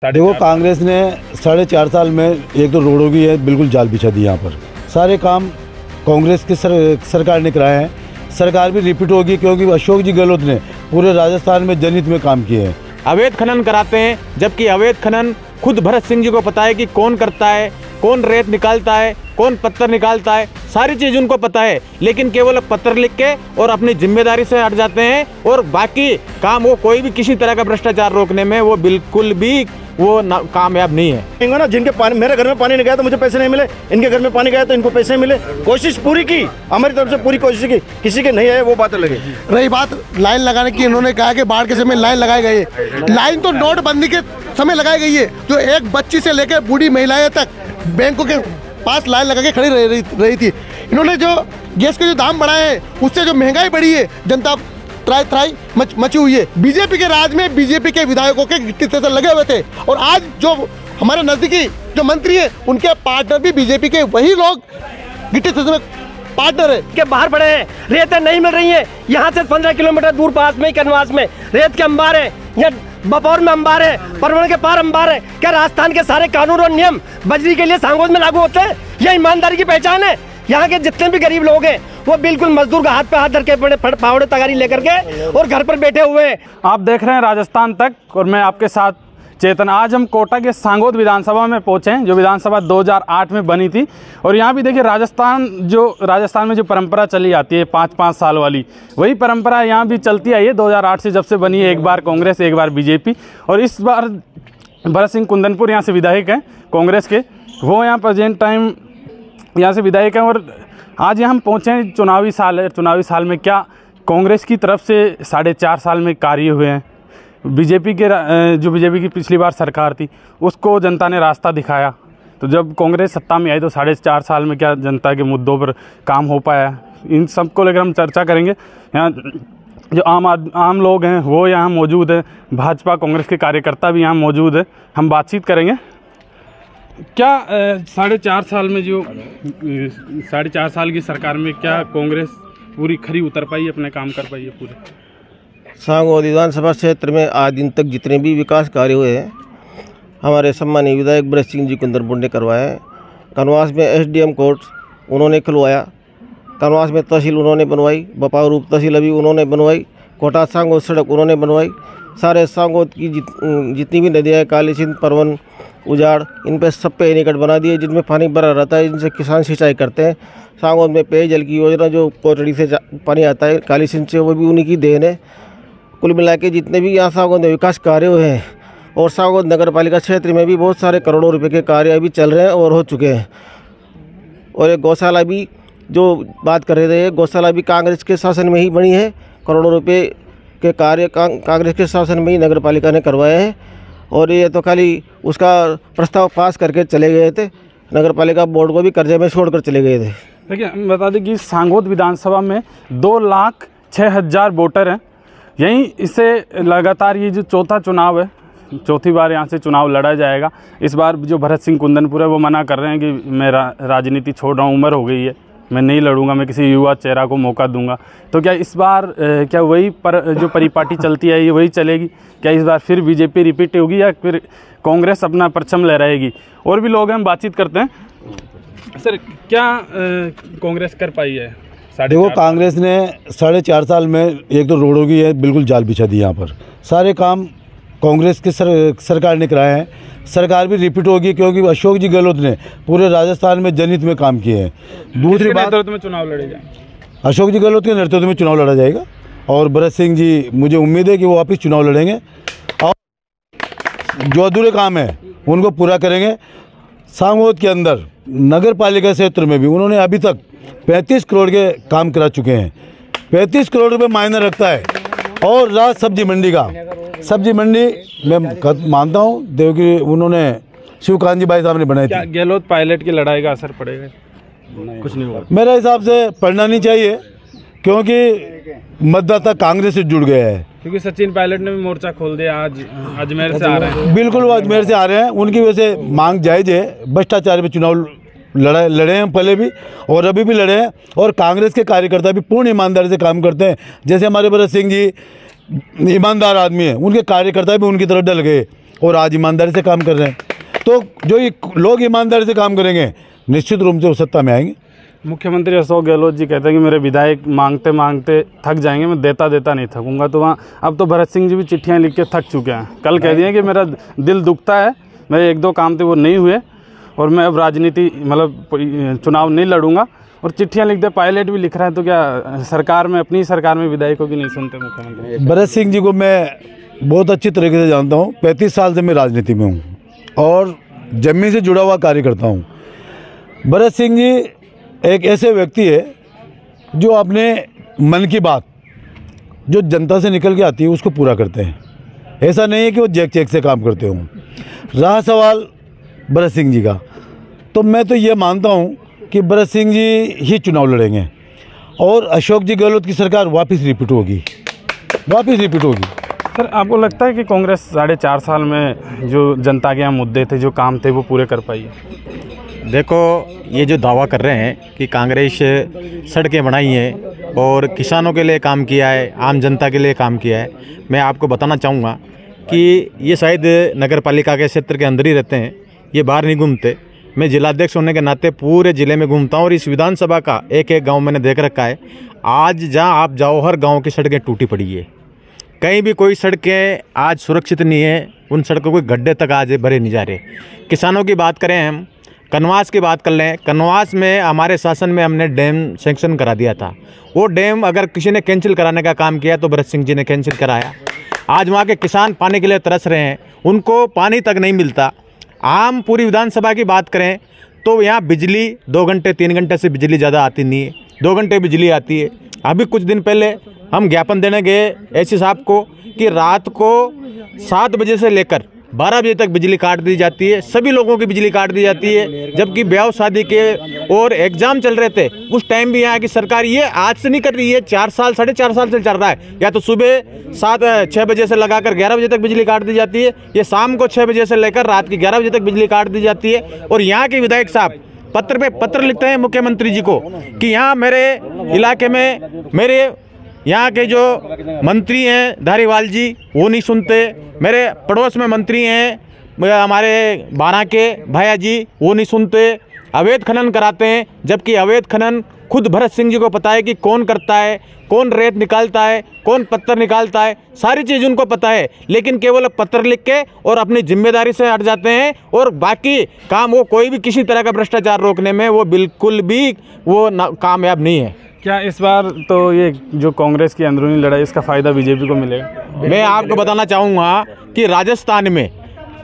देखो, कांग्रेस ने 4.5 साल में एक तो रोडों की है बिल्कुल जाल बिछा दी। यहाँ पर सारे काम कांग्रेस की सरकार ने कराए हैं। सरकार भी रिपीट होगी क्योंकि अशोक जी गहलोत ने पूरे राजस्थान में जनहित में काम किए हैं। अवैध खनन कराते हैं, जबकि अवैध खनन खुद भरत सिंह जी को पता है कि कौन करता है, कौन रेत निकालता है, कौन पत्थर निकालता है, सारी चीज़ उनको पता है। लेकिन केवल पत्थर लिख के और अपनी जिम्मेदारी से हट जाते हैं और बाकी काम वो कोई भी किसी तरह का भ्रष्टाचार रोकने में वो बिल्कुल भी वो कामयाब नहीं है। ना जिनके पानी, मेरे घर में पानी नहीं गया तो मुझे पैसे नहीं मिले, इनके घर में पानी गया तो इनको पैसे मिले। कोशिश पूरी की, हमारी तरफ से पूरी कोशिश की, किसी के नहीं आए वो बात अलग है। रही बात लाइन लगाने की, इन्होंने कहा कि बाढ़ के समय लाइन लगाई गई है। लाइन तो नोटबंदी के समय लगाई गई है, जो एक बच्ची से लेकर बूढ़ी महिलाएं तक बैंकों के पास लाइन लगा के खड़ी रही थी। इन्होंने जो गैस के जो दाम बढ़ाए हैं, उससे जो महंगाई बढ़ी है, जनता त्राई मची हुई है। बीजेपी के राज में बीजेपी के विधायकों के गिट्टी से लगे हुए थे और आज जो हमारे नजदीकी जो मंत्री हैं, उनके पार्टनर भी बीजेपी के वही लोग गिट्टी से पार्टनर है के बाहर पड़े हैं। रेतें नहीं मिल रही हैं। यहाँ से 15 किलोमीटर दूर पास में कनवास में रेत के अंबार है, या बपौर में अंबार है, परवण के पार अंबार है। क्या राजस्थान के सारे कानून और नियम बजरी के लिए सांगोद में लागू होते हैं? यह ईमानदारी की पहचान है? यहाँ के जितने भी गरीब लोग हैं वो बिल्कुल मजदूर का हाथ पे हाथ धर के बड़े फावड़े तगारी लेकर के और घर पर बैठे हुए हैं। आप देख रहे हैं राजस्थान तक और मैं आपके साथ चेतन। आज हम कोटा के सांगोद विधानसभा में पहुंचे हैं, जो विधानसभा 2008 में बनी थी। और यहाँ भी देखिए राजस्थान में जो परंपरा चली आती है 5-5 साल वाली, वही परंपरा यहाँ भी चलती आई है 2008 से, जब से बनी है। एक बार कांग्रेस, एक बार बीजेपी। और इस बार भरत सिंह कुंदनपुर यहाँ से विधायक हैं कांग्रेस के, वो यहाँ प्रेजेंट टाइम यहाँ से विधायक हैं। और आज यहाँ हम पहुँचे हैं, चुनावी साल है। चुनावी साल में क्या कांग्रेस की तरफ से 4.5 साल में कार्य हुए हैं। बीजेपी की पिछली बार सरकार थी, उसको जनता ने रास्ता दिखाया। तो जब कांग्रेस सत्ता में आई तो 4.5 साल में क्या जनता के मुद्दों पर काम हो पाया, इन सब को लेकर हम चर्चा करेंगे। यहाँ जो आम लोग हैं वो यहाँ मौजूद है, भाजपा कांग्रेस के कार्यकर्ता भी यहाँ मौजूद है। हम बातचीत करेंगे। क्या 4.5 साल में जो 4.5 साल की सरकार में क्या कांग्रेस पूरी खरी उतर पाई, अपने काम कर पाई है पूरे? सांगोद विधानसभा क्षेत्र में आज दिन तक जितने भी विकास कार्य हुए हैं, हमारे सम्मानीय विधायक भरत सिंह जी कुंदनपुर ने करवाए हैं। कनवास में एसडीएम कोर्ट उन्होंने खुलवाया, कनवास में तहसील उन्होंने बनवाई, बपाव रूप तहसील अभी उन्होंने बनवाई, कोटा सांगोद सड़क उन्होंने बनवाई। सारे सांगोद की जितनी भी नदियाँ हैं, काली सिंध, परवन, उजाड़, इन पे सब पे निकट बना दिए, जिनमें पानी भरा रहता है, जिनसे किसान सिंचाई करते हैं। सांगोद में पेयजल की योजना जो कोटड़ी से पानी आता है काली सिंध से, वो भी उन्हीं की देन है। कुल मिला के जितने भी यहाँ सांगोद में विकास कार्य हुए हैं, और सांगोद नगर पालिका क्षेत्र में भी बहुत सारे करोड़ों रुपए के कार्य अभी चल रहे हैं और हो चुके हैं। और एक गौशाला भी जो बात कर रहे थे, गौशाला भी कांग्रेस के शासन में ही बनी है। करोड़ों रुपए के कार्य कांग्रेस के शासन में ही नगर पालिका ने करवाए हैं। और ये तो खाली उसका प्रस्ताव पास करके चले गए थे, नगर पालिका बोर्ड को भी कर्जे में छोड़कर चले गए थे। देखिए, बता दें कि सांगोद विधानसभा में 2,06,000 वोटर हैं। यहीं इससे लगातार ये जो चौथा चुनाव है, चौथी बार यहाँ से चुनाव लड़ा जाएगा। इस बार जो भरत सिंह कुंदनपुर है वो मना कर रहे हैं कि मैं राजनीति छोड़ रहा हूँ, उम्र हो गई है, मैं नहीं लड़ूंगा, मैं किसी युवा चेहरा को मौका दूंगा। तो क्या इस बार क्या वही जो परिपाटी चलती है ये वही चलेगी? क्या इस बार फिर बीजेपी रिपीट होगी या फिर कांग्रेस अपना परचम लहराएगी? और भी लोग हैं, हम बातचीत करते हैं। सर, क्या कांग्रेस कर पाई है? देखो, कांग्रेस ने 4.5 साल में एक तो रोडों की है बिल्कुल जाल बिछा दी। यहाँ पर सारे काम कांग्रेस की सरकार ने कराए हैं। सरकार भी रिपीट होगी क्योंकि अशोक जी गहलोत ने पूरे राजस्थान में जनहित में काम किए हैं। दूसरी बात, नेतृत्व में चुनाव लड़े जाएंगे, अशोक जी गहलोत के नेतृत्व में चुनाव लड़ा जाएगा और भरत सिंह जी, मुझे उम्मीद है कि वो वापस चुनाव लड़ेंगे और जो अधूरे काम है उनको पूरा करेंगे। सांगोद के अंदर नगर पालिका क्षेत्र में भी उन्होंने अभी तक 35 करोड़ के काम करा चुके हैं। 35 करोड़ रुपये मायने रखता है। और राज सब्जी मंडी का, सब्जी मंडी मैं मानता हूँ देवगिरी उन्होंने शिवकांत जी भाई साहब ने बनाई थी। गहलोत पायलट की लड़ाई का असर पड़ेगा? कुछ नहीं होगा मेरे हिसाब से, पढ़ना नहीं चाहिए क्योंकि मतदाता कांग्रेस से जुड़ गया है। क्योंकि सचिन पायलट ने भी मोर्चा खोल दिया, आज अजमेर से आ रहे हैं। बिल्कुल, वो अजमेर से आ रहे हैं, उनकी वजह से मांग जायज़ है। भ्रष्टाचार में चुनाव लड़े हैं पहले भी और अभी भी लड़े हैं। और कांग्रेस के कार्यकर्ता भी पूर्ण ईमानदारी से काम करते हैं। जैसे हमारे भरत सिंह जी ईमानदार आदमी हैं, उनके कार्यकर्ता भी उनकी तरफ डल गए। और आज ईमानदारी से काम कर रहे हैं। तो जो ये लोग ईमानदारी से काम करेंगे निश्चित रूप से वो सत्ता में आएंगे। मुख्यमंत्री अशोक गहलोत जी कहते हैं कि मेरे विधायक मांगते मांगते थक जाएंगे, मैं देता नहीं थकूंगा। तो वहाँ अब तो भरत सिंह जी भी चिट्ठियाँ लिख के थक चुके हैं। कल कह दिए कि मेरा दिल दुखता है, मेरे 1-2 काम थे वो नहीं हुए और मैं अब राजनीति मतलब चुनाव नहीं लड़ूंगा, और चिट्ठियाँ लिख दे, पायलट भी लिख रहा है। तो क्या सरकार में, अपनी सरकार में विधायकों की नहीं सुनते मुख्यमंत्री? भरत सिंह जी को मैं बहुत अच्छी तरीके से जानता हूँ। 35 साल से मैं राजनीति में हूँ और जमीन से जुड़ा हुआ कार्य करता हूँ। भरत सिंह जी एक ऐसे व्यक्ति है जो अपने मन की बात जो जनता से निकल के आती है उसको पूरा करते हैं। ऐसा नहीं है कि वो जैक चेक से काम करते हों। रहा सवाल भरत सिंह जी का, तो मैं तो ये मानता हूँ कि भरत सिंह जी ही चुनाव लड़ेंगे और अशोक जी गहलोत की सरकार वापस रिपीट होगी। सर, आपको लगता है कि कांग्रेस 4.5 साल में जो जनता के यहाँ मुद्दे थे, जो काम थे, वो पूरे कर पाई है? देखो, ये जो दावा कर रहे हैं कि कांग्रेस सड़कें बनाई हैं और किसानों के लिए काम किया है, आम जनता के लिए काम किया है, मैं आपको बताना चाहूँगा कि ये शायद नगर पालिका के क्षेत्र के अंदर ही रहते हैं, ये बाहर नहीं घूमते। मैं जिलाध्यक्ष होने के नाते पूरे ज़िले में घूमता हूँ और इस विधानसभा का एक गांव मैंने देख रखा है। आज जहाँ आप जाओ हर गाँव की सड़कें टूटी पड़ी है, कहीं भी कोई सड़कें आज सुरक्षित नहीं है, उन सड़कों के गड्ढे तक आज भरे नहीं जा रहे। किसानों की बात करें, हम कनवास की बात कर लें, कनवास में हमारे शासन में हमने डैम सेंक्शन करा दिया था। वो डैम अगर किसी ने कैंसिल कराने का काम किया तो भरत सिंह जी ने कैंसिल कराया। आज वहाँ के किसान पानी के लिए तरस रहे हैं, उनको पानी तक नहीं मिलता। आम पूरी विधानसभा की बात करें तो यहाँ बिजली 2 घंटे 3 घंटे से बिजली ज़्यादा आती नहीं है, 2 घंटे बिजली आती है। अभी कुछ दिन पहले हम ज्ञापन देने गए एससी साहब को कि रात को 7 बजे से लेकर 12 बजे तक बिजली काट दी जाती है, सभी लोगों की बिजली काट दी जाती है, जबकि ब्याह शादी के और एग्जाम चल रहे थे उस टाइम भी यहाँ की सरकार ये आज से नहीं कर रही है, 4-4.5 साल से चल रहा है। या तो सुबह 6 बजे से लगाकर 11 बजे तक बिजली काट दी जाती है, ये शाम को 6 बजे से लेकर रात की 11 बजे तक बिजली काट दी जाती है। और यहाँ के विधायक साहब पत्र पे पत्र लिखते हैं मुख्यमंत्री जी को कि यहाँ मेरे इलाके में मेरे यहाँ के जो मंत्री हैं धारीवाल जी वो नहीं सुनते, मेरे पड़ोस में मंत्री हैं हमारे बारा के भैया जी वो नहीं सुनते, अवैध खनन कराते हैं, जबकि अवैध खनन खुद भरत सिंह जी को पता है कि कौन करता है, कौन रेत निकालता है, कौन पत्थर निकालता है, सारी चीज़ उनको पता है। लेकिन केवल पत्थर लिख के और अपनी जिम्मेदारी से हट जाते हैं और बाकी काम वो कोई भी किसी तरह का भ्रष्टाचार रोकने में वो बिल्कुल भी वो कामयाब नहीं है। क्या इस बार तो ये जो कांग्रेस की अंदरूनी लड़ाई इसका फ़ायदा बीजेपी को मिलेगा? मैं आपको बताना चाहूँगा कि राजस्थान में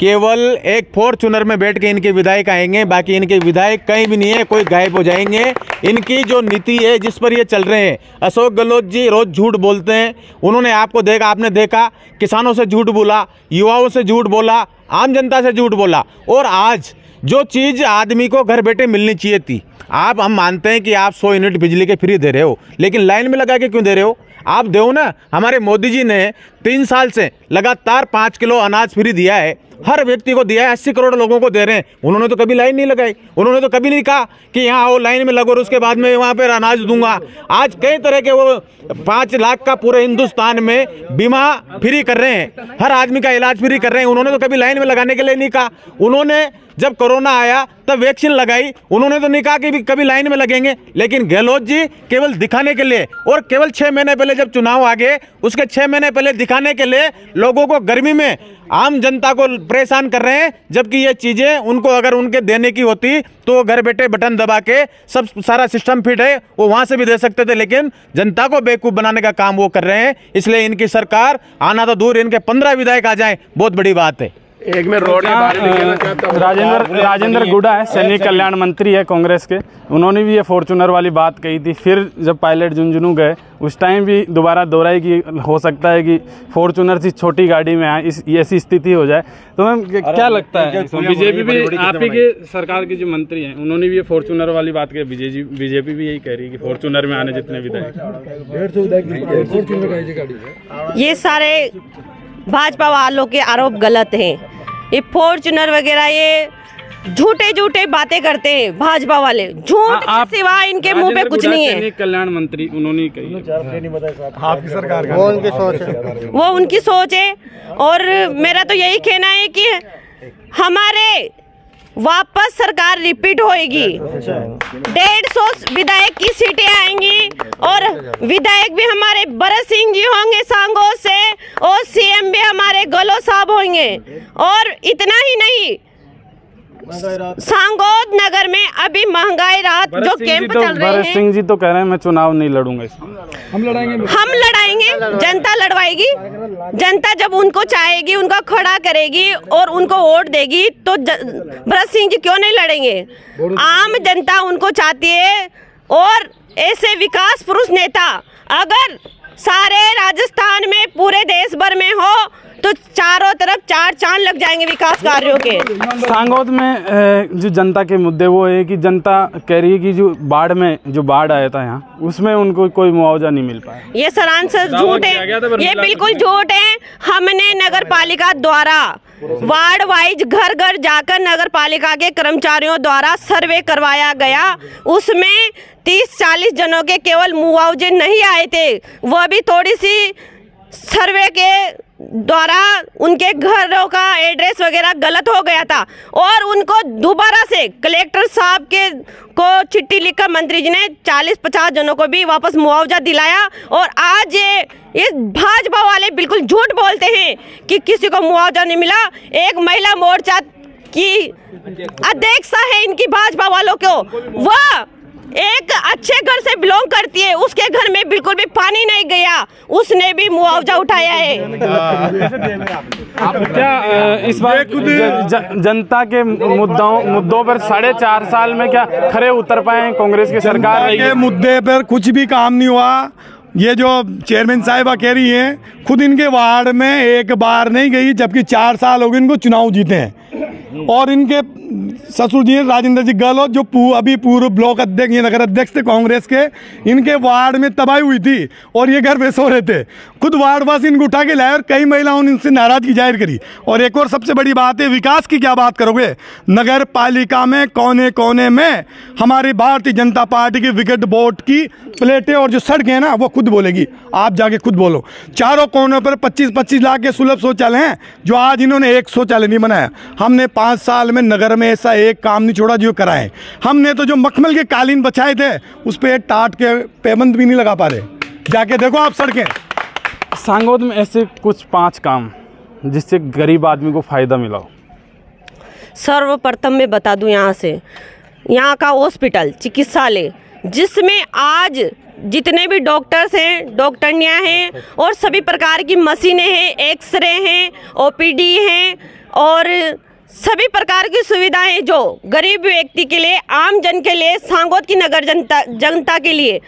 केवल एक फॉर्च्यूनर में बैठ के इनके विधायक आएंगे, बाकी इनके विधायक कहीं भी नहीं है, कोई गायब हो जाएंगे। इनकी जो नीति है जिस पर ये चल रहे हैं, अशोक गहलोत जी रोज झूठ बोलते हैं। उन्होंने आपने देखा किसानों से झूठ बोला, युवाओं से झूठ बोला, आम जनता से झूठ बोला। और आज जो चीज़ आदमी को घर बैठे मिलनी चाहिए थी, हम मानते हैं कि आप 100 यूनिट बिजली के फ्री दे रहे हो, लेकिन लाइन में लगा के क्यों दे रहे हो? आप दो ना। हमारे मोदी जी ने 3 साल से लगातार 5 किलो अनाज फ्री दिया है, हर व्यक्ति को दिया है, 80 करोड़ लोगों को दे रहे हैं। उन्होंने तो कभी लाइन नहीं लगाई, उन्होंने तो कभी नहीं कहा कि यहाँ आओ लाइन में लगो और उसके बाद में वहाँ पर अनाज दूंगा। आज कई तरह के वो 5 लाख का पूरे हिंदुस्तान में बीमा फ्री कर रहे हैं, हर आदमी का इलाज फ्री कर रहे हैं। उन्होंने तो कभी लाइन में लगाने के लिए नहीं कहा। उन्होंने जब कोरोना आया तब वैक्सीन लगाई, उन्होंने तो नहीं कहा कि कभी लाइन में लगेंगे। लेकिन गहलोत जी केवल दिखाने के लिए और केवल 6 महीने पहले जब चुनाव आ गए उसके 6 महीने पहले दिखाने के लिए लोगों को गर्मी में आम जनता को परेशान कर रहे हैं, जबकि ये चीज़ें उनको अगर उनके देने की होती तो घर बैठे बटन दबा के सब सारा सिस्टम फिट है वो वहाँ से भी दे सकते थे। लेकिन जनता को बेवकूफ़ बनाने का काम वो कर रहे हैं, इसलिए इनकी सरकार आना तो दूर, इनके 15 विधायक आ जाएं बहुत बड़ी बात है। एक में रोड के बारे में कहना चाहता हूं, राजेंद्र गुड़ा है, सैनिक कल्याण मंत्री है कांग्रेस के, उन्होंने भी ये फॉर्च्यूनर वाली बात कही थी। फिर जब पायलट झुंझुनू गए उस टाइम भी दोबारा दोहराई कि हो सकता है कि फॉर्च्यूनर से छोटी गाड़ी में आए, ऐसी स्थिति हो जाए। तो मैम क्या लगता है, बीजेपी भी आप ही के सरकार के जो मंत्री हैं उन्होंने भी ये फॉर्च्यूनर वाली बात कही, बीजेपी भी यही कह रही है कि फॉर्च्यूनर में आने जितने विधायक, ये सारे भाजपा वालों के आरोप गलत हैं। ये फॉर्च्यूनर वगैरह ये झूठे झूठे बातें करते हैं भाजपा वाले। झूठ के सिवा इनके मुंह पे कुछ नहीं है। कल्याण मंत्री उन्होंने कही आपकी सरकार का वो उनकी सोच है, वो उनकी सोच है। और मेरा तो यही कहना है कि हमारे वापस सरकार रिपीट होएगी, 150 विधायक की सीटें आएंगी और विधायक भी हमारे भरत सिंह जी होंगे सांगोद से और सीएम भी हमारे गहलोत साहब होंगे। और इतना ही नहीं, सांगोद नगर में अभी महंगाई राहत जो कैंप चल रहे हैं, भरत सिंह जी तो कह रहे हैं मैं चुनाव नहीं लड़ूंगा इसमें। हम लड़ाएंगे, जनता लड़वाएगी। जनता जब उनको चाहेगी, उनका खड़ा करेगी और उनको वोट देगी तो भरत सिंह जी क्यों नहीं लड़ेंगे। आम जनता उनको चाहती है। और ऐसे विकास पुरुष नेता अगर सारे राजस्थान में, पूरे देश भर में हो तो चारों तरफ 4 चांद लग जाएंगे विकास कार्यों के। सांगोद में जो जनता के मुद्दे वो है कि जनता कह रही है कि जो बाढ़ आया था यहाँ, उसमें उनको कोई मुआवजा नहीं मिल पाया। ये सरासर झूठ है, ये बिल्कुल झूठ है। हमने नगर पालिका द्वारा वार्ड वाइज घर घर जाकर नगर पालिका के कर्मचारियों द्वारा सर्वे करवाया गया। उसमें 30-40 जनों के केवल मुआवजे नहीं आए थे, वह भी थोड़ी सी सर्वे के द्वारा उनके घरों का एड्रेस वगैरह गलत हो गया था और उनको दोबारा से कलेक्टर साहब को चिट्ठी लिखकर मंत्री जी ने 40-50 जनों को भी वापस मुआवजा दिलाया। और आज ये भाजपा वाले बिल्कुल झूठ बोलते हैं कि किसी को मुआवजा नहीं मिला। एक महिला मोर्चा की अध्यक्ष है इनकी भाजपा वालों को, वह एक अच्छे घर से बिलोंग करती है, उसके घर में बिल्कुल भी पानी नहीं गया, उसने भी मुआवजा उठाया है। क्या इस बार जनता के मुद्दों पर 4.5 साल में क्या खरे उतर पाए कांग्रेस की सरकार के मुद्दे पर कुछ भी काम नहीं हुआ। ये जो चेयरमैन साहिबा कह रही हैं, खुद इनके वार्ड में एक बार नहीं गई, जबकि 4 साल हो गए इनको चुनाव जीते हैं। और इनके ससुर जी राजेंद्र जी गहलोत जो अभी पूर्व ब्लॉक अध्यक्ष या नगर अध्यक्ष थे कांग्रेस के, इनके वार्ड में तबाही हुई थी और ये घर पे सो रहे थे। खुद वार्डवासी इनको उठा के लाए और कई महिलाओं ने इनसे नाराजगी जाहिर करी। और एक और सबसे बड़ी बात है, विकास की क्या बात करोगे। नगर पालिका में कोने कोने में हमारी भारतीय जनता पार्टी की विकेट बोर्ड की प्लेटें और जो सड़कें हैं ना, वो खुद बोलेगी। आप जाके खुद बोलो। चारों कोनों पर 25-25 लाख के सुलभ शौचालय हैं, जो आज इन्होंने एक शौचालय नहीं बनाया। हमने 5 साल में नगर में ऐसा एक काम नहीं छोड़ा जो कराए। हमने तो जो मखमल के कालीन बचाए थे, उस पर टाट के पेबंद भी नहीं लगा पा रहे। जाके देखो आप सड़कें। सांगोद में ऐसे कुछ 5 काम जिससे गरीब आदमी को फायदा मिला हो। सर्वप्रथम मैं बता दूं, यहाँ का हॉस्पिटल चिकित्सालय जिसमें आज जितने भी डॉक्टर्स हैं, डॉक्टरनियाँ हैं और सभी प्रकार की मशीनें हैं, एक्सरे हैं, ओपीडी हैं और सभी प्रकार की सुविधाएं जो गरीब व्यक्ति के लिए, आम जन के लिए, सांगोद की नगर जनता के लिए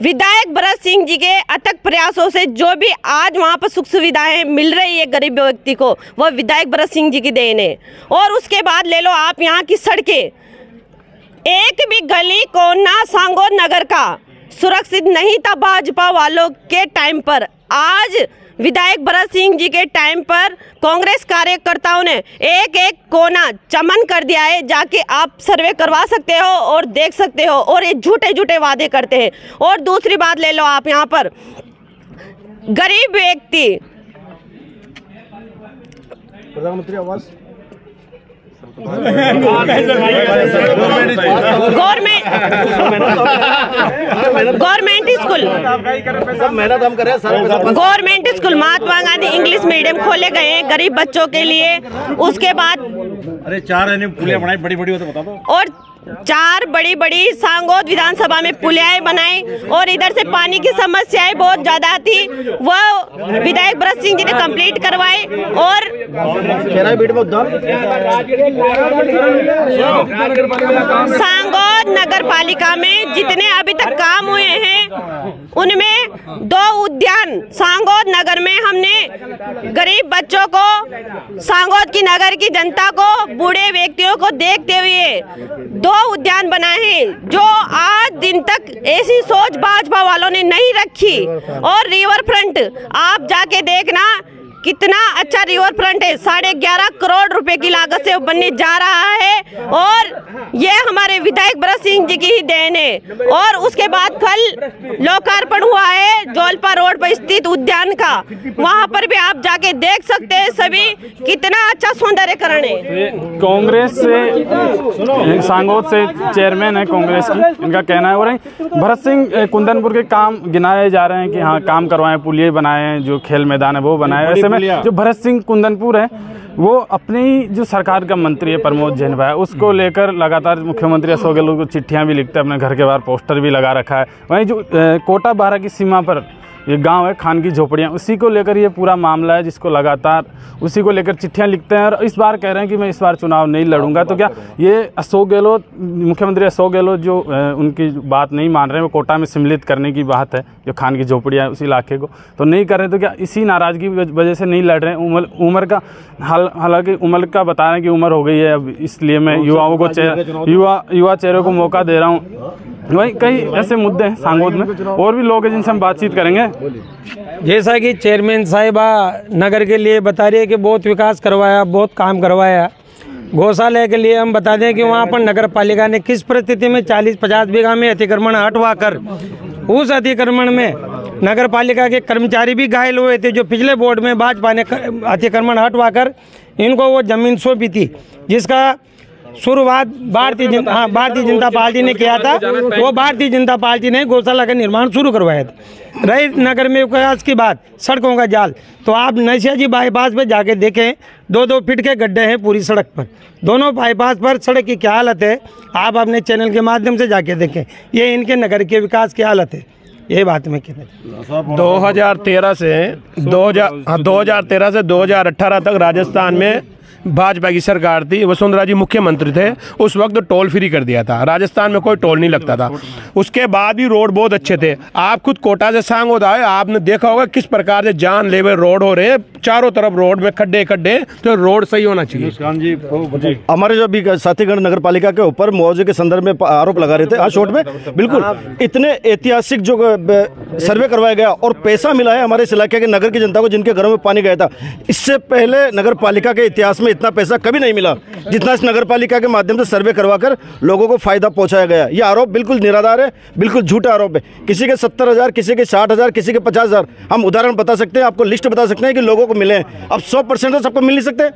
विधायक भरत सिंह जी के अथक प्रयासों से जो भी आज वहाँ पर सुख सुविधाएं मिल रही है गरीब व्यक्ति को, वह विधायक भरत सिंह जी की देन है। और उसके बाद ले लो आप यहाँ की सड़कें, एक भी गली कोना सांगोद नगर का सुरक्षित नहीं था भाजपा वालों के टाइम पर। आज विधायक भरत सिंह जी के टाइम पर कांग्रेस कार्यकर्ताओं ने एक एक कोना चमन कर दिया है। जाके आप सर्वे करवा सकते हो और देख सकते हो। और ये झूठे झूठे वादे करते हैं। और दूसरी बात ले लो आप, यहाँ पर गरीब व्यक्ति प्रधानमंत्री आवास government school Mahatma Gandhi English medium खोले गए हैं गरीब बच्चों के लिए। उसके बाद अरे 4 पुलिया बनाई बड़ी बड़ी हो तो बता दो। और 4 बड़ी बड़ी सांगोद विधानसभा में पुलियाएं बनाई और इधर से पानी की समस्याएं बहुत ज्यादा थी, वह विधायक भरत सिंह जी ने कंप्लीट करवाए। और सांगोद नगर पालिका में जितने अभी तक काम हुए हैं उनमें 2 उद्यान सांगोद नगर में हमने गरीब बच्चों को, सांगोद की नगर की जनता को, बूढ़े व्यक्तियों को देखते हुए 2 उद्यान बनाए हैं, जो आज दिन तक ऐसी सोच भाजपा वालों ने नहीं रखी। और रिवर फ्रंट आप जाके देखना, कितना अच्छा रिवर फ्रंट है, 11.5 करोड़ रुपए की लागत से बनने जा रहा है और ये हमारे विधायक भरत सिंह जी की ही देन है। और उसके बाद कल लोकार्पण हुआ है जोलपा रोड पर स्थित उद्यान का, वहाँ पर भी आप जाके देख सकते हैं सभी कितना अच्छा सौंदर्यकरण है। कांग्रेस से सांगोद से चेयरमैन है कांग्रेस की, इनका कहना है। और भरत सिंह कुंदनपुर के काम गिनाए जा रहे हैं कि हाँ काम करवाएं, पुलिये बनाए हैं, जो खेल मैदान है वो बनाए। ऐसे में जो भरत सिंह कुंदनपुर है वो अपनी जो सरकार का मंत्री है प्रमोद जैन भाई, उसको लेकर लगातार मुख्यमंत्री अशोक गहलोत को चिट्ठियां भी लिखते हैं, अपने घर के बाहर पोस्टर भी लगा रखा है। वहीं जो कोटा बारा की सीमा पर ये गांव है खान की झोपड़ियाँ, उसी को लेकर ये पूरा मामला है, जिसको लगातार उसी को लेकर चिट्ठियां लिखते हैं। और इस बार कह रहे हैं कि मैं इस बार चुनाव नहीं लड़ूंगा। तो क्या ये अशोक गहलोत, मुख्यमंत्री अशोक गहलोत जो उनकी बात नहीं मान रहे हैं, वो कोटा में सम्मिलित करने की बात है, जो खान की झोपड़ियाँ उस इलाके को तो नहीं कर रहे, तो क्या इसी नाराज़गी की वजह से नहीं लड़ रहे हैं? उम्र का हालांकि उम्र का बता रहे हैं कि उम्र हो गई है अब, इसलिए मैं युवाओं को युवा चेहरों को मौका दे रहा हूँ। वही कई ऐसे मुद्दे हैं सांगोद में, और भी लोग हैं जिनसे हम बातचीत करेंगे। जैसा कि चेयरमैन साहिबा नगर के लिए बता रही है कि बहुत विकास करवाया, बहुत काम करवाया। गौशाला के लिए हम बता दें कि वहाँ पर नगर पालिका ने किस परिस्थिति में 40-50 बीघा में अतिक्रमण हटवा कर, उस अतिक्रमण में नगर पालिका के कर्मचारी भी घायल हुए थे, जो पिछले बोर्ड में भाजपा ने अतिक्रमण हटवा कर इनको वो जमीन सौंपी थी, जिसका शुरुआत भारतीय जनता पार्टी ने किया था। वो भारतीय जनता पार्टी ने गौशाला का निर्माण शुरू करवाया था। रही नगर में विकास की बात, सड़कों का जाल, तो आप नशिया जी बाईपास पे जाके देखें, 2-2 फीट के गड्ढे हैं पूरी सड़क पर। दोनों बाईपास पर सड़क की क्या हालत है, आप अपने चैनल के माध्यम से जाके देखें। ये इनके नगर के विकास की हालत है, यही बात मैं कहना। 2013 से 2018 तक राजस्थान में भाजपा की सरकार थी, वसुंधरा जी मुख्यमंत्री थे। उस वक्त टोल फ्री कर दिया था, राजस्थान में कोई टोल नहीं लगता था। उसके बाद भी रोड बहुत अच्छे थे। आप खुद कोटा से सांगोद आए, आपने देखा होगा किस प्रकार से जानलेवा रोड हो रहे हैं, चारों तरफ रोड में खड्डे खड्डे, तो रोड सही होना चाहिए। हमारे जो भी साथीगण नगर पालिका के ऊपर मुआवजे के संदर्भ में आरोप लगा रहे थे, हाँ शॉर्ट में बिल्कुल इतने ऐतिहासिक जो सर्वे करवाया गया और पैसा मिला है हमारे इस इलाके के नगर की जनता को, जिनके घरों में पानी गया था। इससे पहले नगर पालिका के इतिहास में इतना पैसा कभी नहीं मिला जितना इस नगर पालिका के माध्यम से सर्वे करवाकर लोगों को फायदा पहुंचाया गया। ये आरोप बिल्कुल निराधार है, बिल्कुल झूठा आरोप है। किसी के 70,000, किसी के 60,000, किसी के 50,000, हम उदाहरण बता सकते हैं, आपको लिस्ट बता सकते हैं कि लोगों को मिले हैं। अब 100% तो सबको मिल नहीं सकते,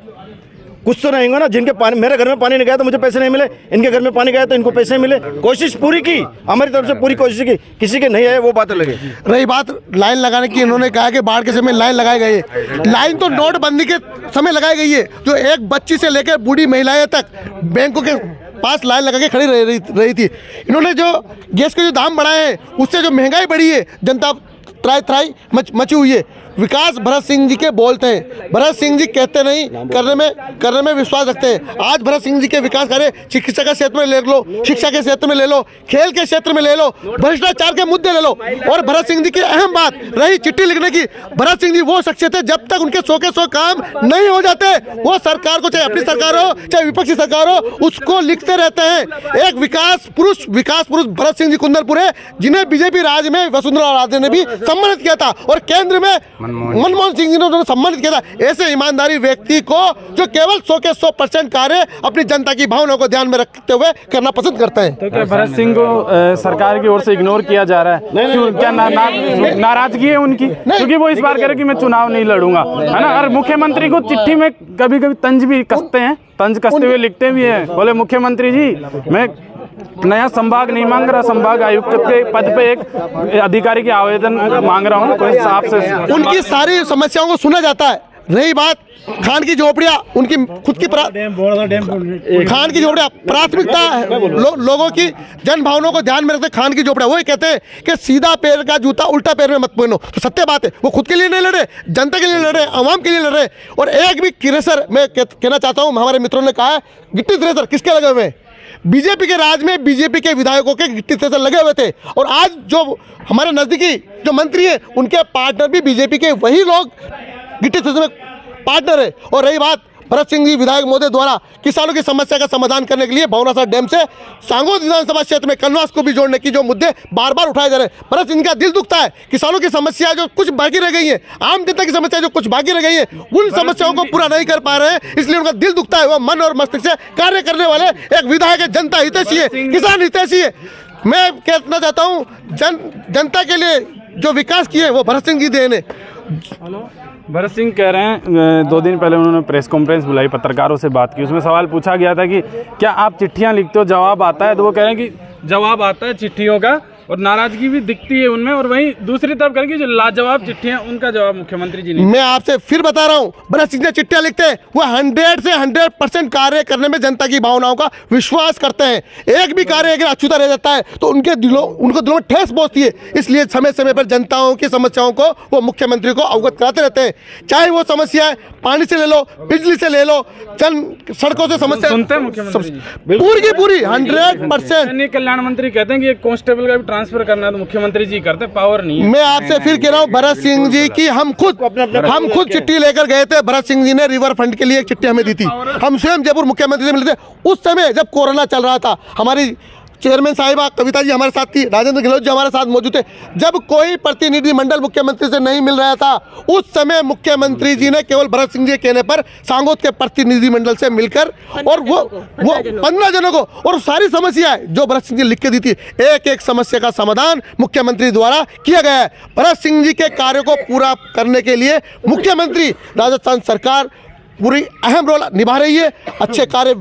कुछ तो रहेंगे ना जिनके पानी, मेरे घर में पानी नहीं गया तो मुझे पैसे नहीं मिले, इनके घर में पानी गया तो इनको पैसे मिले। कोशिश पूरी की, हमारी तरफ से पूरी कोशिश की, किसी के नहीं आए वो बात अलग है। रही बात लाइन लगाने की, इन्होंने कहा कि बाढ़ के समय लाइन लगाई गई है। लाइन तो नोटबंदी के समय लगाई गई है, जो एक बच्ची से लेकर बूढ़ी महिलाएं तक बैंकों के पास लाइन लगा के खड़ी रही थी। इन्होंने जो गैस के जो दाम बढ़ाए हैं, उससे जो महंगाई बढ़ी है, जनता त्राई मची हुई है। विकास भरत सिंह जी के बोलते हैं, भरत सिंह जी कहते नहीं, करने में विश्वास रखते हैं। आज भरत सिंह जी के विकास कार्य चिकित्सा के क्षेत्र में ले लो, शिक्षा के क्षेत्र में ले लो, खेल के क्षेत्र में ले लो, भ्रष्टाचार के मुद्दे ले लो। और भरत सिंह जी की अहम बात रही चिट्ठी लिखने की। भरत सिंह जी वो शख्सियत है, जब तक उनके 100 के 100 काम नहीं हो जाते, वो सरकार को, चाहे अपनी सरकार हो चाहे विपक्षी सरकार हो, उसको लिखते रहते हैं। एक विकास पुरुष भरत सिंह जी कुंदनपुर है, जिन्हें बीजेपी राज में वसुंधरा राजे ने भी सम्मानित किया था और केंद्र में मनमोहन सिंह जी ने उन्होंने सम्मानित किया था। ऐसे ईमानदारी व्यक्ति को जो केवल 100 के 100% कार्य अपनी जनता की भावनाओं को ध्यान में रखते हुए करना पसंद करते हैं। तो क्या भरत सिंह को सरकार की ओर से इग्नोर किया जा रहा है? क्या नाराजगी है उनकी? क्योंकि वो इस बार कह रहे कि मैं चुनाव नहीं लड़ूंगा, है ना। और मुख्यमंत्री को चिट्ठी में कभी कभी तंज भी कसते हैं, तंज कसते हुए लिखते भी हैं, बोले मुख्यमंत्री जी मैं नया संभाग नहीं मांग रहा, संभाग आयुक्त के पद पे एक अधिकारी की आवेदन मांग रहा हूँ, कोई साफ से। उनकी सारी समस्याओं को सुना जाता है। रही बात खान की झोपड़ियाँ, उनकी खुद की खान की झोपड़ियाँ प्राथमिकता है, लोगों की जन भावनाओं को ध्यान में रखते खान की झोपड़ियाँ। वही कहते हैं कि सीधा पैर का जूता उल्टा पैर में मत पहनो, तो सत्य बात है। वो खुद के लिए नहीं लड़ रहे, जनता के लिए लड़ रहे, आवाम के लिए लड़ रहे। और एक भी क्रेशर, मैं कहना चाहता हूँ, हमारे मित्रों ने कहा गिट्टी थ्रेशर किसके लगे हुए हैं? बीजेपी के राज में बीजेपी के विधायकों के गिट्टी थ्रेशर लगे हुए थे। और आज जो हमारे नजदीकी जो मंत्री हैं, उनके पार्टनर भी बीजेपी के वही लोग गिट्टी थ्रेशर में पार्टनर है। और रही बात भरत सिंह जी विधायक महोदय द्वारा किसानों की समस्या का समाधान करने के लिए भावनासर डैम से सांगोद विधानसभा क्षेत्र में कनवास को भी जोड़ने की जो मुद्दे बार बार उठाए जा रहे हैं, भरत सिंह का दिल दुखता है। किसानों की समस्या जो कुछ बाकी रह गई है, आम जनता की समस्या जो कुछ बाकी रह गई है, उन समस्याओं को पूरा नहीं कर पा रहे हैं, इसलिए उनका दिल दुखता है। वो मन और मस्तिष्क से कार्य करने वाले एक विधायक है, जनता हितैषी है, किसान हितैषी है। मैं कहना चाहता हूँ जनता के लिए जो विकास किए वो भरत सिंह जी देन है। भरत सिंह कह रहे हैं 2 दिन पहले उन्होंने प्रेस कॉन्फ्रेंस बुलाई, पत्रकारों से बात की, उसमें सवाल पूछा गया था कि क्या आप चिट्ठियां लिखते हो, जवाब आता है? तो वो कह रहे हैं कि जवाब आता है चिट्ठियों का और नाराजगी भी दिखती है उनमें, और वहीं दूसरी तरफ करेंगे जो लाजवाब चिट्ठियां, उनका जवाब मुख्यमंत्री जी ने। मैं आपसे फिर बता रहा हूं, भरत सिंह चिट्ठियां लिखते हैं, वो 100 से 100% कार्य करने में जनता की भावनाओं का विश्वास करते हैं। एक भी कार्य अगर अछूता रह जाता है तो उनको दिलों में ठेस पहुंचती है, इसलिए समय समय पर जनताओं की समस्याओं को वो मुख्यमंत्री को अवगत कराते रहते हैं। चाहे वो समस्या पानी से ले लो, बिजली से ले लो, सड़कों से समस्या सुनते हैं मुख्यमंत्री जी पूरी की पूरी 100%। सैनिक कल्याण मंत्री कहते हैं कि एक कांस्टेबल का भी ट्रांसफर करना है तो मुख्यमंत्री जी करते, पावर नहीं है। मैं आपसे फिर कह रहा हूँ, भरत सिंह जी की हम खुद चिट्ठी लेकर गए थे। भरत सिंह जी ने रिवर फ्रंट के लिए एक चिट्ठी हमें दी थी। हम स्वयं जयपुर मुख्यमंत्री से मिले थे उस समय जब कोरोना चल रहा था। हमारी चेयरमैन साहिबा कविता जी हमारे साथ थी, राजेंद्र गहलोत जी हमारे साथ मौजूद थे। जब कोई प्रतिनिधिमंडल मुख्यमंत्री से नहीं मिल रहा था, उस समय मुख्यमंत्री जी ने केवल भरत सिंह जी के कहने पर सांगोद के प्रतिनिधिमंडल से मिलकर और वो 15 जनों को, और सारी समस्याएं जो भरत सिंह जी लिख के दी थी, एक एक समस्या का समाधान मुख्यमंत्री द्वारा किया गया है। भरत सिंह जी के कार्यों को पूरा करने के लिए मुख्यमंत्री राजस्थान सरकार पूरी अहम रोल निभा रही है। अच्छे कार्य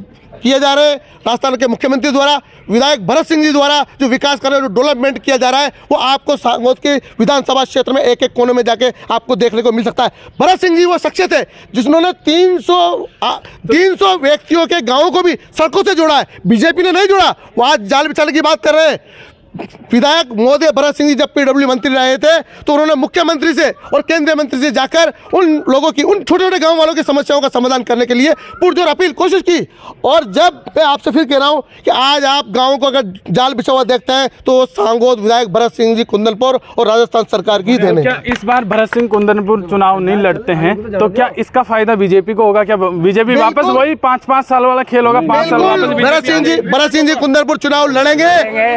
किए जा रहे हैं राजस्थान के मुख्यमंत्री द्वारा, विधायक भरत सिंह जी द्वारा जो विकास कर रहे हैं, जो डेवलपमेंट किया जा रहा है, वो आपको सांगोद के विधानसभा क्षेत्र में एक एक कोने में जाके आपको देखने को मिल सकता है। भरत सिंह जी वो शख्सियत है जिन्होंने 300 व्यक्तियों के गांवों को भी सड़कों से जोड़ा है। बीजेपी ने नहीं जोड़ा, वो आज जाल बिछाने की बात कर रहे हैं। विधायक महोदय भरत सिंह जी जब पीडब्ल्यू मंत्री रहे थे तो उन्होंने मुख्यमंत्री से और केंद्रीय मंत्री से जाकर उन लोगों की, उन छोटे छोटे गांव वालों की समस्याओं का समाधान करने के लिए पुरजोर अपील कोशिश की। और जब मैं आपसे फिर कह रहा हूं कि आज आप गांवों को अगर जाल बिछा हुआ देखते हैं तो सांगोद विधायक भरत सिंह जी कुंदनपुर और राजस्थान सरकार की देन है। क्या इस बार भरत सिंह कुंदनपुर चुनाव नहीं लड़ते हैं तो क्या इसका फायदा बीजेपी को होगा? क्या बीजेपी वापस वही 5-5 साल वाला खेल होगा? 5 साल वापस भरत सिंह जी कुंदनपुर चुनाव लड़ेंगे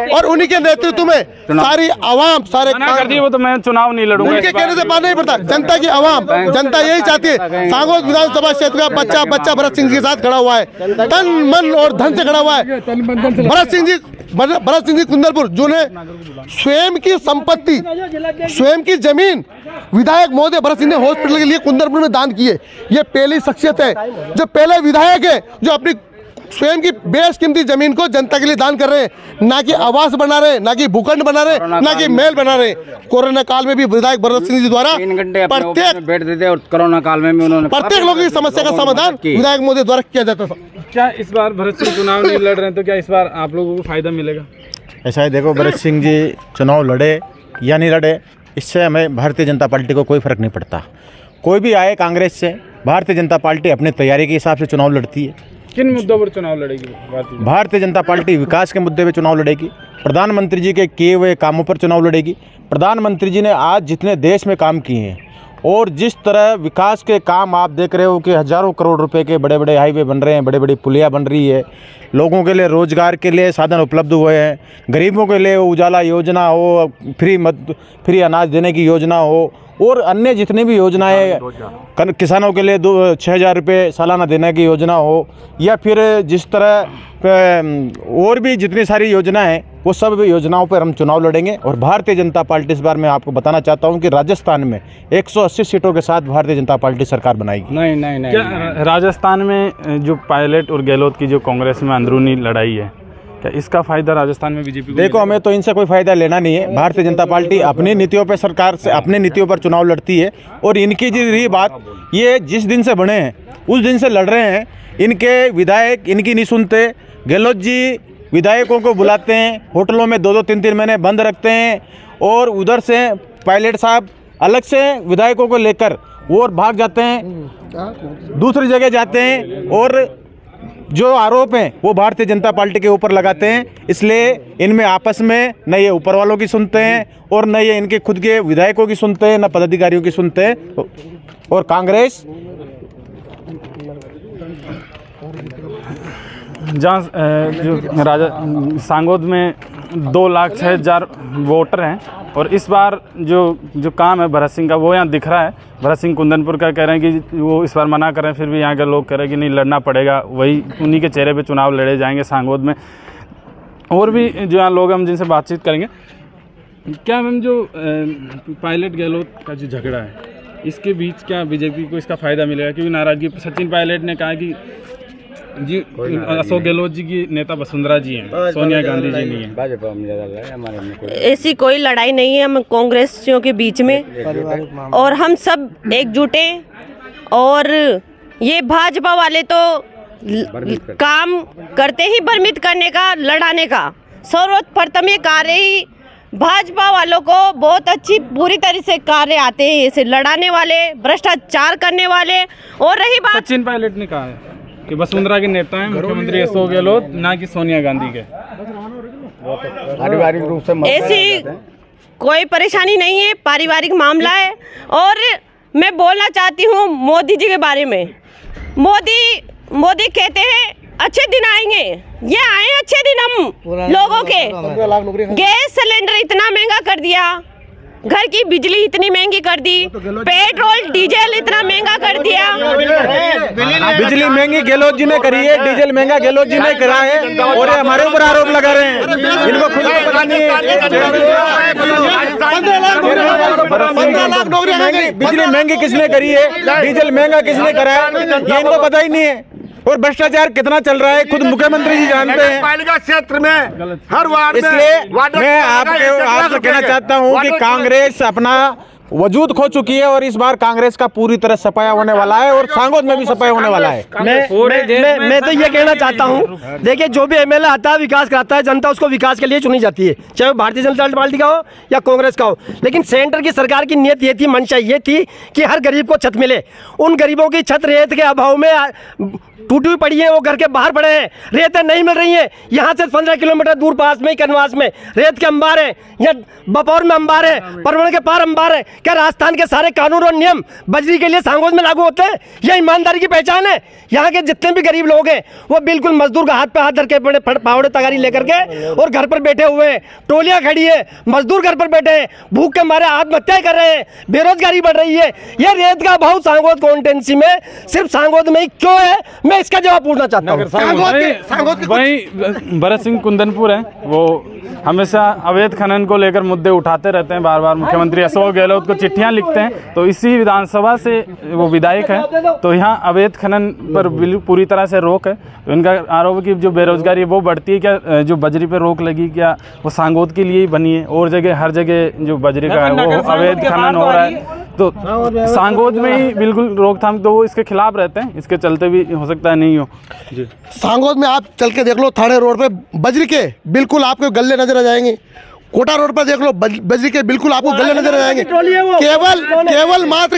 और उन्हीं के नेतृत्व में सारी आवाम, सारे कर दी वो तो मैं चुनाव नहीं लड़ूंगा, उनके कहने से बात नहीं पड़ता। जनता की आवाम, जनता यही चाहती है। सांगोद विधानसभा क्षेत्र का बच्चा भरत सिंह जी के साथ खड़ा हुआ है, तन मन और धन से खड़ा हुआ है। भरत सिंह जी कुंदनपुर जो ने स्वयं की संपत्ति, स्वयं की जमीन विधायक महोदय भरत सिंह ने हॉस्पिटल के लिए कुंदनपुर में दान किए। ये पहली शख्सियत है जो पहले विधायक है जो अपनी स्वयं की बेशकीमती जमीन को जनता के लिए दान कर रहे हैं। ना कि आवास बना रहे, ना कि भूखंड बना रहे, ना कि महल बना रहे। कोरोना काल में भी विधायक भरत सिंह जी द्वारा प्रत्येक बैठ देते और कोरोना काल में भी उन्होंने प्रत्येक लोगों की समस्या का समाधान विधायक महोदय द्वारा किया जाता था। क्या इस बार भरत सिंह चुनाव नहीं लड़ रहे हैं तो क्या इस बार आप लोगों को फायदा मिलेगा? ऐसा है, देखो भरत सिंह जी चुनाव लड़े या नहीं लड़े, इससे हमें भारतीय जनता पार्टी को कोई फर्क नहीं पड़ता। कोई भी आए कांग्रेस से, भारतीय जनता पार्टी अपनी तैयारी के हिसाब से चुनाव लड़ती है। किन मुद्दों पर चुनाव लड़ेगी भारतीय जनता पार्टी? विकास के मुद्दे पे चुनाव लड़ेगी, प्रधानमंत्री जी के किए हुए कामों पर चुनाव लड़ेगी। प्रधानमंत्री जी ने आज जितने देश में काम किए हैं और जिस तरह विकास के काम आप देख रहे हो कि हज़ारों करोड़ रुपए के बड़े बड़े हाईवे बन रहे हैं, बड़े बड़ी पुलिया बन रही है, लोगों के लिए रोजगार के लिए साधन उपलब्ध हुए हैं, गरीबों के लिए उजाला योजना हो, फ्री अनाज देने की योजना हो, और अन्य जितनी भी योजनाएं, किसानों के लिए 6,000 रुपये सालाना देने की योजना हो, या फिर जिस तरह और भी जितनी सारी योजनाएं हैं, वो सब योजनाओं पर हम चुनाव लड़ेंगे। और भारतीय जनता पार्टी इस बार मैं आपको बताना चाहता हूं कि राजस्थान में 180 सीटों के साथ भारतीय जनता पार्टी सरकार बनाएगी। नहीं। क्या राजस्थान में जो पायलट और गहलोत की जो कांग्रेस में अंदरूनी लड़ाई है, क्या इसका फायदा राजस्थान में बीजेपी को? देखो, हमें तो इनसे कोई फायदा लेना नहीं है। भारतीय जनता पार्टी अपनी नीतियों पर, सरकार से अपनी नीतियों पर चुनाव लड़ती है। और इनकी जो रही बात, ये जिस दिन से बने हैं उस दिन से लड़ रहे हैं। इनके विधायक इनकी नहीं सुनते। गहलोत जी विधायकों को बुलाते हैं, होटलों में 2-2, 3-3 महीने बंद रखते हैं, और उधर से पायलट साहब अलग से विधायकों को लेकर वो और भाग जाते हैं, दूसरी जगह जाते हैं, और जो आरोप हैं वो भारतीय जनता पार्टी के ऊपर लगाते हैं। इसलिए इनमें आपस में न ये ऊपर वालों की सुनते हैं और न ये इनके खुद के विधायकों की सुनते हैं, न पदाधिकारियों की सुनते हैं। और कांग्रेस जहाँ जो राजा सांगोद में 2,06,000 वोटर हैं और इस बार जो काम है भरत सिंह का वो यहाँ दिख रहा है। भरत सिंह कुंदनपुर का कह रहे हैं कि वो इस बार मना कर रहे हैं, फिर भी यहाँ के लोग कह रहे हैं कि नहीं लड़ना पड़ेगा, वही उन्हीं के चेहरे पे चुनाव लड़े जाएंगे सांगोद में। और भी जो यहाँ लोग हम जिनसे बातचीत करेंगे। क्या मैम जो पायलट गहलोत का जो झगड़ा है इसके बीच क्या बीजेपी को इसका फ़ायदा मिलेगा? क्योंकि नाराज़गी सचिन पायलट ने कहा कि जी अशोक गहलोत जी की नेता वसुंधरा जी हैं, सोनिया गांधी जी नहीं है। ऐसी कोई लड़ाई नहीं है हम कांग्रेसियों के बीच में और हम सब एकजुट हैं। और ये भाजपा वाले तो काम करते ही भ्रमित करने का, लड़ाने का। सर्वप्रथम ये कार्य ही भाजपा वालों को बहुत अच्छी पूरी तरह से कार्य आते हैं, इसे लड़ाने वाले, भ्रष्टाचार करने वाले। और रही बात, सचिन पायलट ने कहा है कि वसुंधरा के नेता हैं मुख्यमंत्री अशोक गहलोत, ना कि सोनिया गांधी के। पारिवारिक रूप से ऐसी कोई परेशानी नहीं है, पारिवारिक मामला है। और मैं बोलना चाहती हूँ मोदी जी के बारे में। मोदी कहते हैं अच्छे दिन आएंगे, ये आए अच्छे दिन हम लोगों के। गैस सिलेंडर इतना महंगा कर दिया, घर की बिजली इतनी महंगी कर दी, पेट्रोल डीजल इतना महंगा कर दिया। बिजली महंगी गहलोत जी ने करी है, डीजल महंगा गहलोत जी ने करा है और ये हमारे ऊपर आरोप लगा रहे हैं। इनको खुद पता नहीं है बिजली महंगी किसने करी है, डीजल महंगा किसने करा है, ये इनको पता ही नहीं है। और भ्रष्टाचार कितना चल रहा है खुद मुख्यमंत्री जी जानते हैं। पालिका क्षेत्र में हर वार्ड में इसलिए मैं आपसे कहना चाहता हूं कि कांग्रेस अपना वजूद खो चुकी है और इस बार कांग्रेस का पूरी तरह सफाया होने वाला है और सांगोद में भी सफाया होने वाला है। मैं तो ये कहना चाहता हूँ, देखिए जो भी एमएलए आता है विकास कराता है, जनता उसको विकास के लिए चुनी जाती है, चाहे वो भारतीय जनता पार्टी का हो या कांग्रेस का हो। लेकिन सेंटर की सरकार की नीयत ये थी, मंशा ये थी कि हर गरीब को छत मिले। उन गरीबों की छत रेत के अभाव में टूटी हुई पड़ी है, वो घर के बाहर पड़े हैं, रेतें नहीं मिल रही हैं। यहाँ से 15 किलोमीटर दूर पास में ही कनवास में रेत के अंबार हैं, या बपौर में अंबार है, परवण के पार अंबार है। क्या राजस्थान के सारे कानून और नियम बजरी के लिए सांगोद में लागू होते हैं? यह ईमानदारी की पहचान है। यहाँ के जितने भी गरीब लोग हैं वो बिल्कुल मजदूर का हाथ पे हाथ धर के बड़े पावड़े तगारी लेकर के और घर पर बैठे हुए हैं। टोलियां खड़ी है, मजदूर घर पर बैठे हैं, भूख के मारे आत्महत्याएं कर रहे हैं, बेरोजगारी बढ़ रही है। यह रेत का अभाव सांगोद कॉन्स्टिट्यूंसी में सिर्फ सांगोद में ही क्यों है, मैं इसका जवाब पूछना चाहता हूँ। वही भरत सिंह कुंदनपुर है, वो हमेशा अवैध खनन को लेकर मुद्दे उठाते रहते हैं, बार बार मुख्यमंत्री अशोक गहलोत को चिट्ठियां लिखते हैं। तो इसी विधानसभा से वो विधायक है, तो यहाँ अवैध खनन पर पूरी तरह से रोक है। तो इनका आरोप है कि जो बेरोजगारी है वो बढ़ती है। क्या जो बजरी पे रोक लगी, क्या वो सांगोद के लिए ही बनी है? और जगह हर जगह जो बजरी का है वो अवैध खनन हो रहा है, तो सांगोद में ही बिल्कुल रोकथाम, तो वो इसके खिलाफ रहते हैं। इसके चलते भी हो सकता है नहीं हो जी। सांगोद में आप चल के देख लो, थाने रोड पे बजरी के बिल्कुल आपको गले नजर आ जाएंगे। कोटा रोड पर देख लो, बजरी के बिल्कुल आपको गले नजर आ जाएंगे।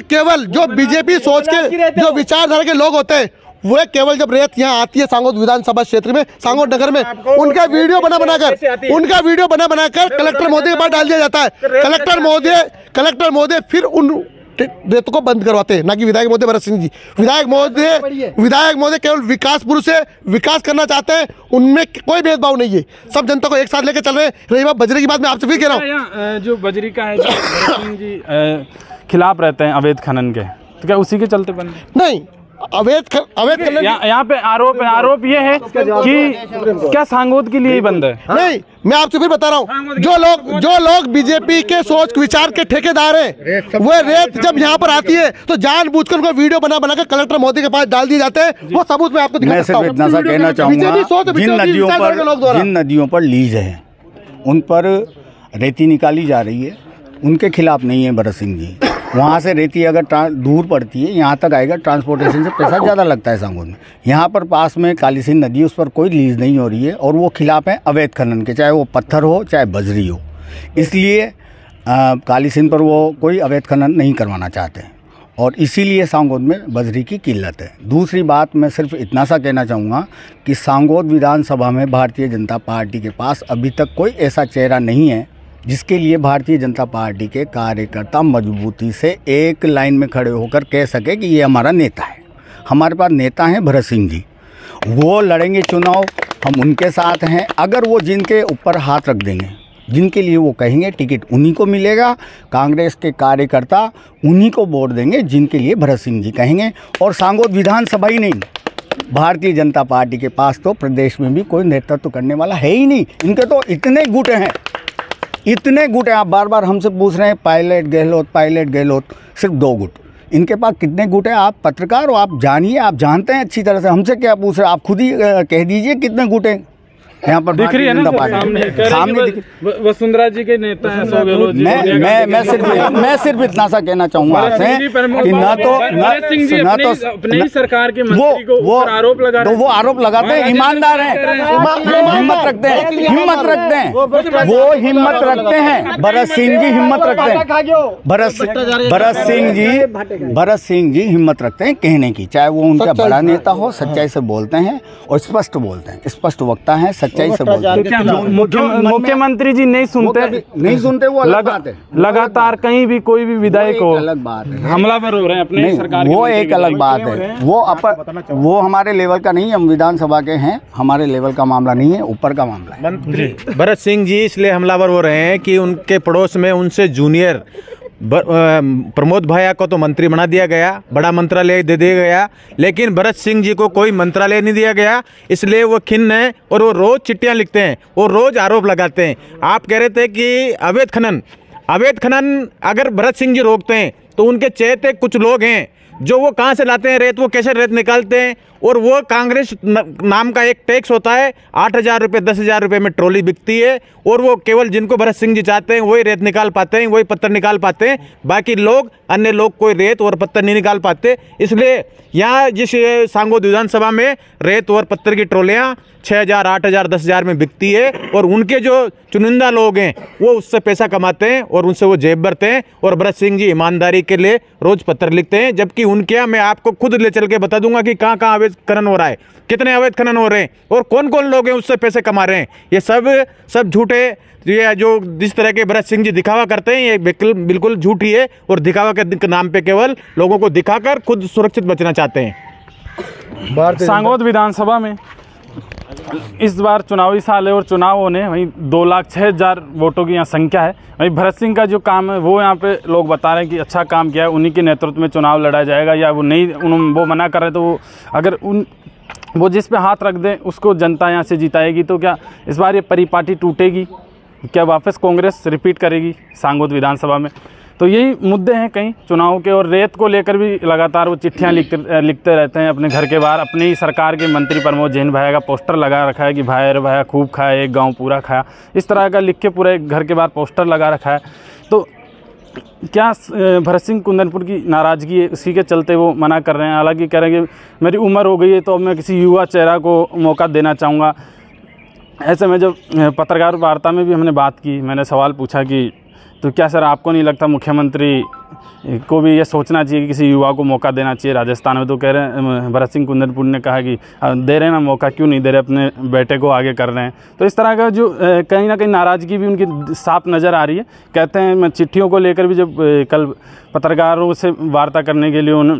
केवल जो बीजेपी सोच के, जो विचारधारा के लोग होते हैं, वो केवल जब रेत यहाँ आती है सांगोद विधानसभा क्षेत्र में, सांगोद नगर में, उनका वीडियो बना बनाकर कलेक्टर महोदय के पास डाल दिया जाता है। कलेक्टर महोदय फिर उन रेत को बंद करवाते हैं, ना कि विधायक महोदय भरत सिंह जी। विधायक महोदय केवल विकास पुरुष से विकास करना चाहते हैं, उनमें कोई भेदभाव नहीं है, सब जनता को एक साथ लेकर चल रहे हैं। रही बात बजरी की बात, मैं आपसे फिर कह रहा हूँ, जो बजरी का है, भरत सिंह जी खिलाफ रहते हैं अवैध खनन के, तो क्या उसी के चलते बंद? नहीं, अवैध यहाँ पे आरोप ये है कि क्या सांगोद के लिए ही बंद है? नहीं, मैं आपसे फिर बता रहा हूँ, जो लोग बीजेपी के सोच विचार के ठेकेदार हैं, वो रेत जब यहाँ पर आती है तो जानबूझकर उनको वीडियो बना के कलेक्टर मोदी के पास डाल दिए जाते हैं। वो सबूत मैं आपको दिखा सकता हूं। मैं सिर्फ इतना सा कहना चाहूँगा, जिन नदियों पर लीज है उन पर रेती निकाली जा रही है, उनके खिलाफ नहीं है भरत सिंह जी। वहाँ से रेती अगर दूर पड़ती है, यहाँ तक आएगा, ट्रांसपोर्टेशन से पैसा ज़्यादा लगता है सांगोद में। यहाँ पर पास में काली सिंध नदी, उस पर कोई लीज नहीं हो रही है और वो खिलाफ है अवैध खनन के, चाहे वो पत्थर हो चाहे बजरी हो। इसलिए काली सिंध पर वो कोई अवैध खनन नहीं करवाना चाहते हैं और इसीलिए सांगोद में बजरी की किल्लत है। दूसरी बात, मैं सिर्फ इतना सा कहना चाहूँगा कि सांगोद विधानसभा में भारतीय जनता पार्टी के पास अभी तक कोई ऐसा चेहरा नहीं है जिसके लिए भारतीय जनता पार्टी के कार्यकर्ता मजबूती से एक लाइन में खड़े होकर कह सके कि ये हमारा नेता है। हमारे पास नेता हैं भरत सिंह जी, वो लड़ेंगे चुनाव, हम उनके साथ हैं। अगर वो जिनके ऊपर हाथ रख देंगे, जिनके लिए वो कहेंगे टिकट उन्हीं को मिलेगा। कांग्रेस के कार्यकर्ता उन्हीं को वोट देंगे जिनके लिए भरत सिंह जी कहेंगे। और सांगोद विधानसभा ही नहीं, भारतीय जनता पार्टी के पास तो प्रदेश में भी कोई नेतृत्व करने वाला है ही नहीं। इनके तो इतने गुटे हैं, इतने गुट हैं। आप बार बार हमसे पूछ रहे हैं पायलट गहलोत, सिर्फ 2 गुट। इनके पास कितने गुट हैं? आप पत्रकार हो, आप जानिए, आप जानते हैं अच्छी तरह से। हमसे क्या पूछ रहे हैं? आप खुद ही कह दीजिए कितने गुट हैं यहाँ पर। दिख रही है ना सामने वसुंधरा जी के नेता हैं अशोक गहलोत जी। मैं सिर्फ इतना सा कहना चाहूँगा आपसे कि ना तो अपनी सरकार के मंत्री को वो आरोप लगाते हैं। ईमानदार हैं, हिम्मत रखते हैं, वो हिम्मत रखते हैं। भरत सिंह जी हिम्मत रखते हैं, भरत सिंह जी हिम्मत रखते हैं कहने की। चाहे वो उनका बड़ा नेता हो, सच्चाई से बोलते हैं और स्पष्ट बोलते हैं, स्पष्ट वक्ता है, सच्चाई से बोलते हैं। मुख्यमंत्री जी नहीं सुनते वो लगातार कहीं भी कोई भी विधायक हो अलग बात है, हमलावर हो रहे हैं अपने सरकार। वो एक अलग बात है। वो हमारे लेवल का नहीं है, हम विधानसभा के हैं, हमारे लेवल का मामला नहीं है, ऊपर का मामला है। मंत्री भरत सिंह जी इसलिए हमलावर हो रहे हैं कि उनके पड़ोस में उनसे जूनियर प्रमोद भाया को तो मंत्री बना दिया गया, बड़ा मंत्रालय दे दिया गया, लेकिन भरत सिंह जी को कोई मंत्रालय नहीं दिया गया। इसलिए वो खिन्न है और वो रोज चिट्ठियां लिखते हैं, वो रोज आरोप लगाते हैं। आप कह रहे थे कि अवैध खनन अगर भरत सिंह जी रोकते हैं तो उनके चहेते कुछ लोग हैं जो वो कहाँ से लाते हैं रेत, वो कैसे रेत निकालते हैं। और वो कांग्रेस नाम का एक टैक्स होता है, 8,000 रुपये 10,000 रुपये में ट्रॉली बिकती है। और वो केवल जिनको भरत सिंह जी चाहते हैं वही रेत निकाल पाते हैं, वही पत्थर निकाल पाते हैं। बाकी लोग, अन्य लोग कोई रेत और पत्थर नहीं निकाल पाते। इसलिए यहाँ जिस सांगोद विधानसभा में रेत और पत्थर की ट्रॉलियाँ 6,000 8,000 10,000 में बिकती है और उनके जो चुनिंदा लोग हैं वो उससे पैसा कमाते हैं और उनसे वो जेब भरते हैं। और भरत सिंह जी ईमानदारी के लिए रोज पत्र लिखते हैं, जबकि उनके यहाँ मैं आपको खुद ले चल के बता दूंगा कि कहाँ कहाँ अवैध खनन हो रहा है, कितने अवैध खनन हो रहे हैं और कौन कौन लोग हैं उससे पैसे कमा रहे हैं। ये सब झूठे, ये जो जिस तरह के भरत सिंह जी दिखावा करते हैं ये बिल्कुल झूठी है और दिखावा के नाम पे केवल लोगों को दिखाकर खुद सुरक्षित बचना चाहते हैं। सांगोद विधानसभा में इस बार चुनावी साल है और चुनाव होने वहीं 2,06,000 वोटों की यहाँ संख्या है। वहीं भरत सिंह का जो काम है वो यहाँ पे लोग बता रहे हैं कि अच्छा काम किया है, उन्हीं के नेतृत्व में चुनाव लड़ा जाएगा। या वो नहीं, वो मना कर रहे तो वो अगर वो जिस पे हाथ रख दें उसको जनता यहाँ से जिताएगी। तो क्या इस बार ये परिपाटी टूटेगी? क्या वापस कांग्रेस रिपीट करेगी सांगोद विधानसभा में? तो यही मुद्दे हैं कहीं चुनाव के। और रेत को लेकर भी लगातार वो चिट्ठियां लिखते रहते हैं अपने घर के बाहर। अपनी ही सरकार के मंत्री प्रमोद जैन भाया का पोस्टर लगा रखा है कि भाई अरे भाया खूब खाया, एक गांव पूरा खाया, इस तरह का लिख के पूरे घर के बाहर पोस्टर लगा रखा है। तो क्या भरत सिंह कुंदनपुर की नाराज़गी है, उसी के चलते वो मना कर रहे हैं? हालांकि कह रहे हैं कि मेरी उम्र हो गई है तो अब मैं किसी युवा चेहरा को मौका देना चाहूँगा। ऐसे में जब पत्रकार वार्ता में भी हमने बात की, मैंने सवाल पूछा कि तो क्या सर आपको नहीं लगता मुख्यमंत्री को भी ये सोचना चाहिए कि किसी युवा को मौका देना चाहिए राजस्थान में? तो कह रहे हैं, भरत सिंह कुंदनपुर ने कहा कि दे रहे हैं ना मौका, क्यों नहीं दे रहे, अपने बेटे को आगे कर रहे हैं। तो इस तरह का जो कहीं ना कहीं नाराज़गी भी उनकी साफ नज़र आ रही है। कहते हैं मैं चिट्ठियों को लेकर भी जब कल पत्रकारों से वार्ता करने के लिए उन्हें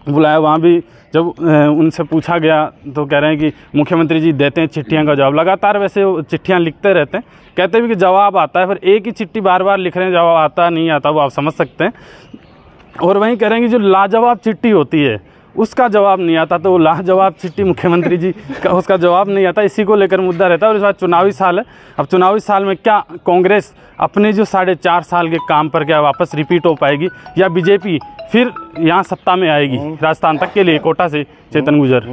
बुलाया, वहाँ भी जब उनसे पूछा गया तो कह रहे हैं कि मुख्यमंत्री जी देते हैं चिट्ठियां का जवाब। लगातार वैसे वो चिट्ठियां लिखते रहते हैं, कहते भी कि जवाब आता है, फिर एक ही चिट्ठी बार बार लिख रहे हैं, जवाब आता नहीं आता वो आप समझ सकते हैं। और वहीं कह रहे हैं कि जो लाजवाब चिट्ठी होती है उसका जवाब नहीं आता, तो वो लाजवाब चिट्ठी मुख्यमंत्री जी का उसका जवाब नहीं आता। इसी को लेकर मुद्दा रहता है। और इस बार चुनावी साल है, अब चुनावी साल में क्या कांग्रेस अपने जो 4.5 साल के काम पर क्या वापस रिपीट हो पाएगी या बीजेपी फिर यहाँ सत्ता में आएगी? राजस्थान तक के लिए कोटा से चेतन गुजर।